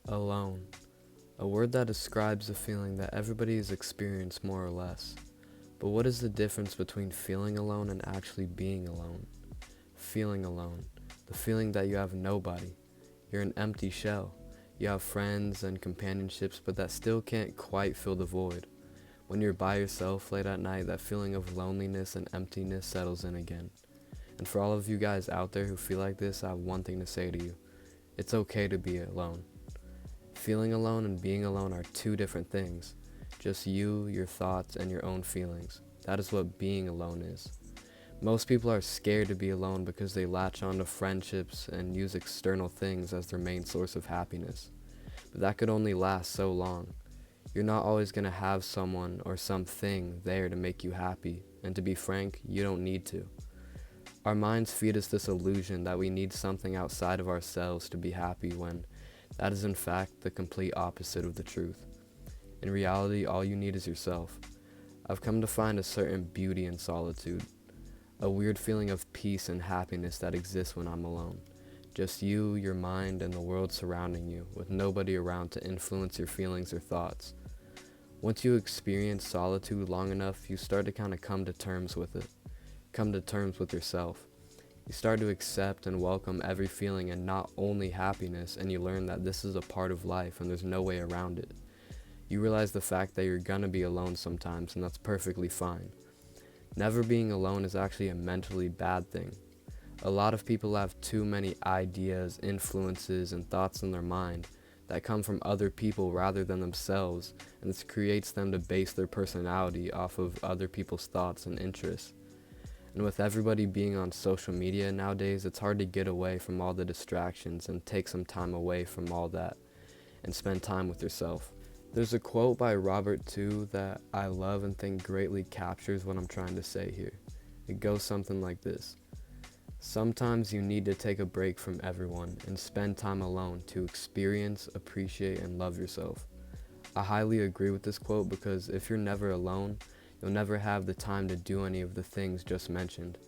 Alone. A word that describes a feeling that everybody has experienced more or less. But what is the difference between feeling alone and actually being alone? Feeling alone. The feeling that you have nobody. You're an empty shell. You have friends and companionships, but that still can't quite fill the void. When you're by yourself late at night, that feeling of loneliness and emptiness settles in again. And for all of you guys out there who feel like this, I have one thing to say to you. It's okay to be alone. Feeling alone and being alone are two different things. Just you, your thoughts, and your own feelings. That is what being alone is. Most people are scared to be alone because they latch on to friendships and use external things as their main source of happiness. But that could only last so long. You're not always going to have someone or something there to make you happy, and to be frank, you don't need to. Our minds feed us this illusion that we need something outside of ourselves to be happy, when that is in fact the complete opposite of the truth. In reality, all you need is yourself. I've come to find a certain beauty in solitude, a weird feeling of peace and happiness that exists when I'm alone. Just you, your mind, and the world surrounding you, with nobody around to influence your feelings or thoughts. Once you experience solitude long enough, you start to kind of come to terms with it. Come to terms with yourself. You start to accept and welcome every feeling, and not only happiness, and you learn that this is a part of life and there's no way around it. You realize the fact that you're gonna be alone sometimes, and that's perfectly fine. Never being alone is actually a mentally bad thing. A lot of people have too many ideas, influences, and thoughts in their mind that come from other people rather than themselves, and this creates them to base their personality off of other people's thoughts and interests. And with everybody being on social media nowadays, it's hard to get away from all the distractions and take some time away from all that and spend time with yourself. There's a quote by Robert II that I love and think greatly captures what I'm trying to say here. It goes something like this. Sometimes you need to take a break from everyone and spend time alone to experience, appreciate, and love yourself. I highly agree with this quote because if you're never alone, you'll never have the time to do any of the things just mentioned.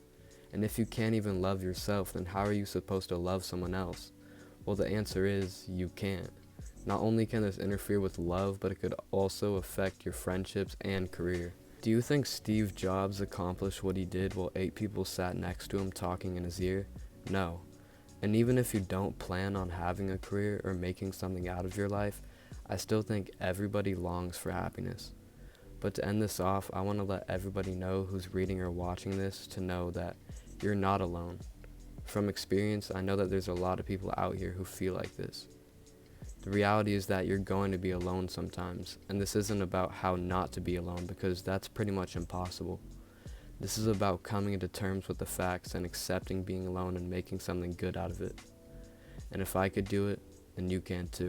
And if you can't even love yourself, then how are you supposed to love someone else? Well, the answer is you can't. Not only can this interfere with love, but it could also affect your friendships and career. Do you think Steve Jobs accomplished what he did while 8 people sat next to him talking in his ear? No. And even if you don't plan on having a career or making something out of your life, I still think everybody longs for happiness. But to end this off, I want to let everybody know who's reading or watching this to know that you're not alone. From experience, I know that there's a lot of people out here who feel like this. The reality is that you're going to be alone sometimes, and this isn't about how not to be alone, because that's pretty much impossible. This is about coming to terms with the facts and accepting being alone and making something good out of it. And if I could do it, then you can too.